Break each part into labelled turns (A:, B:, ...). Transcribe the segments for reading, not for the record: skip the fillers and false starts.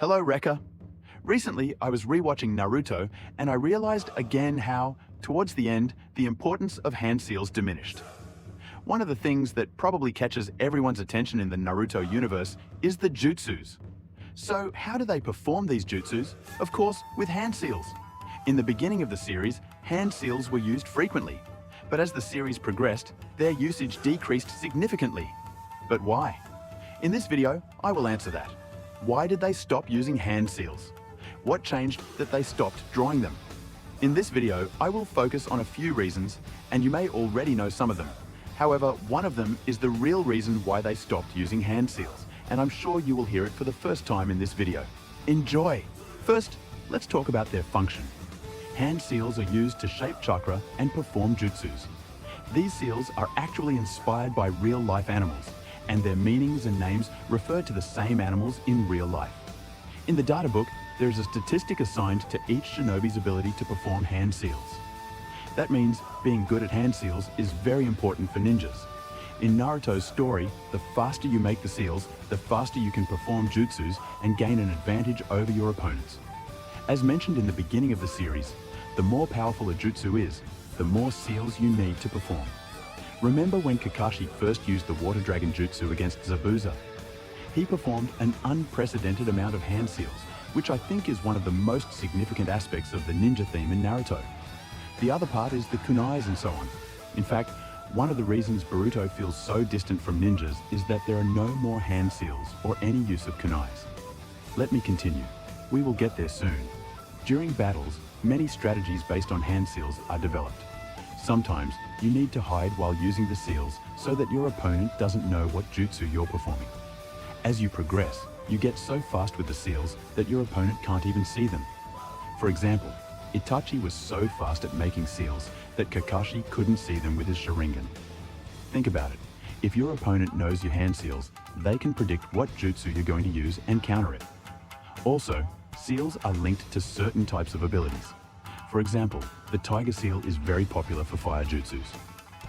A: Hello, Rekka. Recently, I was rewatching Naruto, and I realized again how, towards the end, the importance of hand seals diminished. One of the things that probably catches everyone's attention in the Naruto universe is the jutsus. So, how do they perform these jutsus? Of course, with hand seals. In the beginning of the series, hand seals were used frequently, but as the series progressed, their usage decreased significantly. But why? In this video, I will answer that. Why did they stop using hand seals? What changed that they stopped drawing them? In this video, I will focus on a few reasons, and you may already know some of them. However, one of them is the real reason why they stopped using hand seals, and I'm sure you will hear it for the first time in this video. Enjoy! First, let's talk about their function. Hand seals are used to shape chakra and perform jutsus. These seals are actually inspired by real-life animals, and their meanings and names refer to the same animals in real life. In the data book, there is a statistic assigned to each shinobi's ability to perform hand seals. That means being good at hand seals is very important for ninjas. In Naruto's story, the faster you make the seals, the faster you can perform jutsus and gain an advantage over your opponents. As mentioned in the beginning of the series, the more powerful a jutsu is, the more seals you need to perform. Remember when Kakashi first used the Water Dragon Jutsu against Zabuza? He performed an unprecedented amount of hand seals, which I think is one of the most significant aspects of the ninja theme in Naruto. The other part is the kunais and so on. In fact, one of the reasons Boruto feels so distant from ninjas is that there are no more hand seals or any use of kunais. Let me continue. We will get there soon. During battles, many strategies based on hand seals are developed. Sometimes, you need to hide while using the seals so that your opponent doesn't know what jutsu you're performing. As you progress, you get so fast with the seals that your opponent can't even see them. For example, Itachi was so fast at making seals that Kakashi couldn't see them with his Sharingan. Think about it. If your opponent knows your hand seals, they can predict what jutsu you're going to use and counter it. Also, seals are linked to certain types of abilities. For example, the Tiger Seal is very popular for fire jutsus.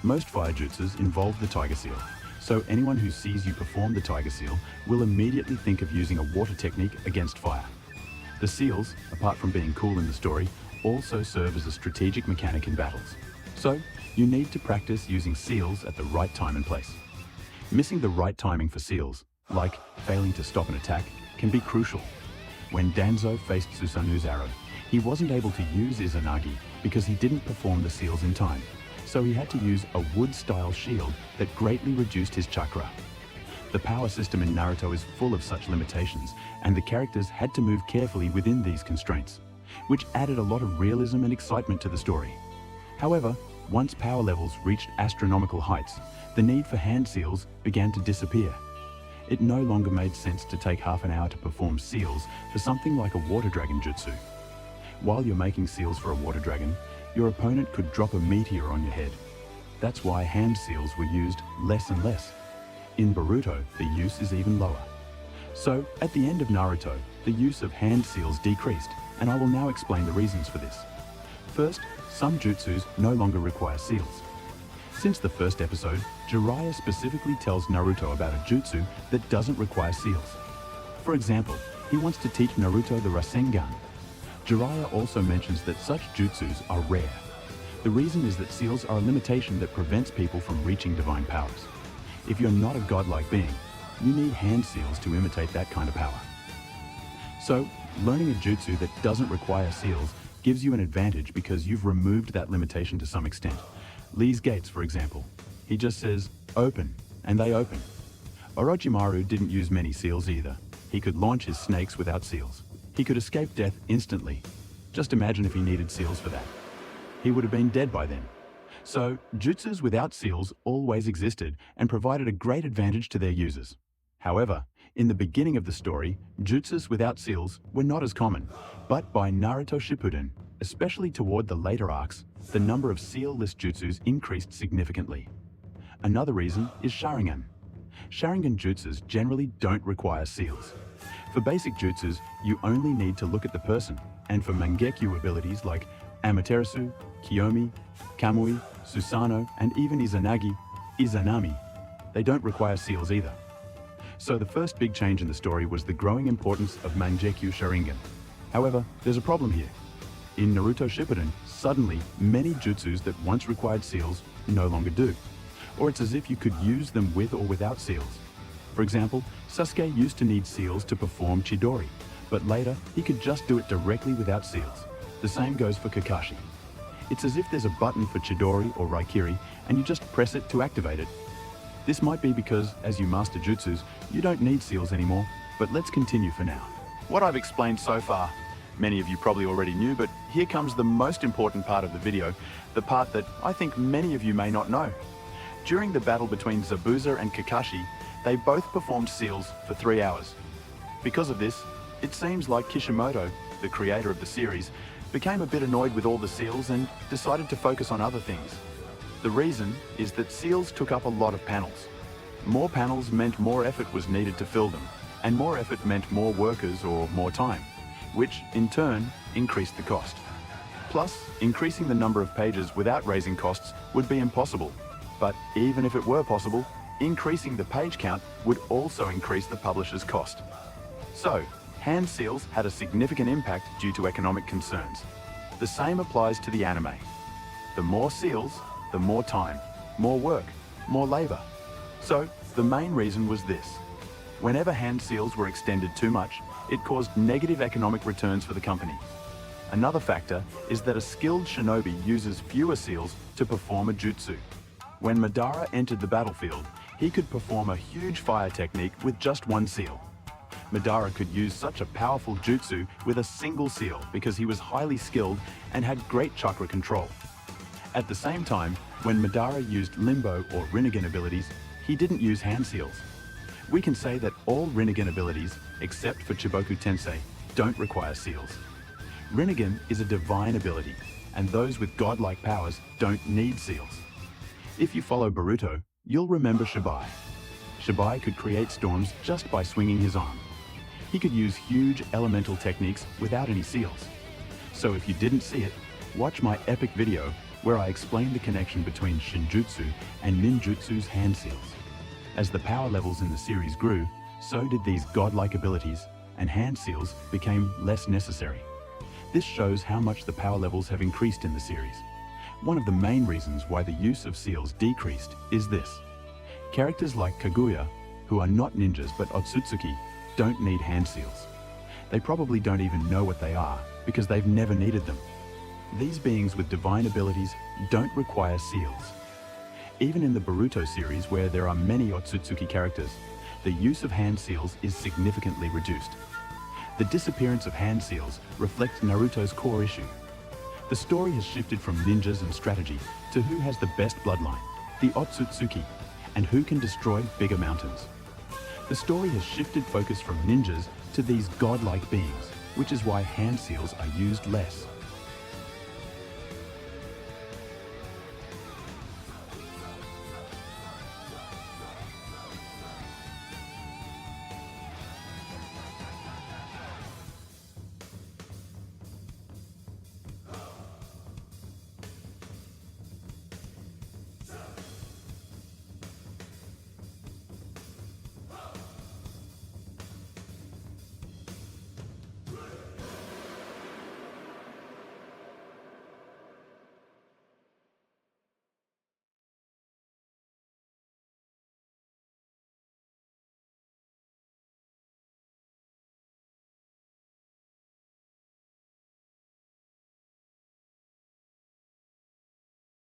A: Most fire jutsus involve the Tiger Seal, so anyone who sees you perform the Tiger Seal will immediately think of using a water technique against fire. The seals, apart from being cool in the story, also serve as a strategic mechanic in battles. So, you need to practice using seals at the right time and place. Missing the right timing for seals, like failing to stop an attack, can be crucial. When Danzo faced Susanu's arrow, he wasn't able to use Izanagi because he didn't perform the seals in time, so he had to use a wood-style shield that greatly reduced his chakra. The power system in Naruto is full of such limitations, and the characters had to move carefully within these constraints, which added a lot of realism and excitement to the story. However, once power levels reached astronomical heights, the need for hand seals began to disappear. It no longer made sense to take half an hour to perform seals for something like a water dragon jutsu. While you're making seals for a water dragon, your opponent could drop a meteor on your head. That's why hand seals were used less and less. In Boruto, the use is even lower. So, at the end of Naruto, the use of hand seals decreased, and I will now explain the reasons for this. First, some jutsus no longer require seals. Since the first episode, Jiraiya specifically tells Naruto about a jutsu that doesn't require seals. For example, he wants to teach Naruto the Rasengan. Jiraiya also mentions that such jutsus are rare. The reason is that seals are a limitation that prevents people from reaching divine powers. If you're not a godlike being, you need hand seals to imitate that kind of power. So, learning a jutsu that doesn't require seals gives you an advantage because you've removed that limitation to some extent. Lee's gates, for example. He just says, "Open," and they open. Orochimaru didn't use many seals either. He could launch his snakes without seals. He could escape death instantly. Just imagine if he needed seals for that. He would have been dead by then. So, jutsus without seals always existed and provided a great advantage to their users. However, in the beginning of the story, jutsus without seals were not as common, but by Naruto Shippuden, especially toward the later arcs, the number of seal-less jutsus increased significantly. Another reason is Sharingan. Sharingan jutsus generally don't require seals. For basic jutsus, you only need to look at the person, and for Mangekyo abilities like Amaterasu, Kiyomi, Kamui, Susanoo, and even Izanagi, Izanami, they don't require seals either. So the first big change in the story was the growing importance of Mangekyo Sharingan. However, there's a problem here. In Naruto Shippuden, suddenly many jutsus that once required seals no longer do. Or it's as if you could use them with or without seals. For example, Sasuke used to need seals to perform Chidori, but later he could just do it directly without seals. The same goes for Kakashi. It's as if there's a button for Chidori or Raikiri and you just press it to activate it. This might be because, as you master jutsus, you don't need seals anymore, but let's continue for now. What I've explained so far, many of you probably already knew, but here comes the most important part of the video, the part that I think many of you may not know. During the battle between Zabuza and Kakashi, they both performed seals for 3 hours. Because of this, it seems like Kishimoto, the creator of the series, became a bit annoyed with all the seals and decided to focus on other things. The reason is that seals took up a lot of panels. More panels meant more effort was needed to fill them, and more effort meant more workers or more time, which in turn increased the cost. Plus, increasing the number of pages without raising costs would be impossible. But even if it were possible, increasing the page count would also increase the publisher's cost. So, hand seals had a significant impact due to economic concerns. The same applies to the anime. The more seals, the more time, more work, more labor. So, the main reason was this. Whenever hand seals were extended too much, it caused negative economic returns for the company. Another factor is that a skilled shinobi uses fewer seals to perform a jutsu. When Madara entered the battlefield, he could perform a huge fire technique with just one seal. Madara could use such a powerful jutsu with a single seal because he was highly skilled and had great chakra control. At the same time, when Madara used Limbo or Rinnegan abilities, he didn't use hand seals. We can say that all Rinnegan abilities, except for Chiboku Tensei, don't require seals. Rinnegan is a divine ability, and those with godlike powers don't need seals. If you follow Boruto, you'll remember Shibai. Shibai could create storms just by swinging his arm. He could use huge elemental techniques without any seals. So if you didn't see it, watch my epic video where I explain the connection between Shinjutsu and Ninjutsu's hand seals. As the power levels in the series grew, so did these godlike abilities, and hand seals became less necessary. This shows how much the power levels have increased in the series. One of the main reasons why the use of seals decreased is this. Characters like Kaguya, who are not ninjas but Otsutsuki, don't need hand seals. They probably don't even know what they are because they've never needed them. These beings with divine abilities don't require seals. Even in the Boruto series, where there are many Otsutsuki characters, the use of hand seals is significantly reduced. The disappearance of hand seals reflects Naruto's core issue. The story has shifted from ninjas and strategy to who has the best bloodline, the Otsutsuki, and who can destroy bigger mountains. The story has shifted focus from ninjas to these godlike beings, which is why hand seals are used less.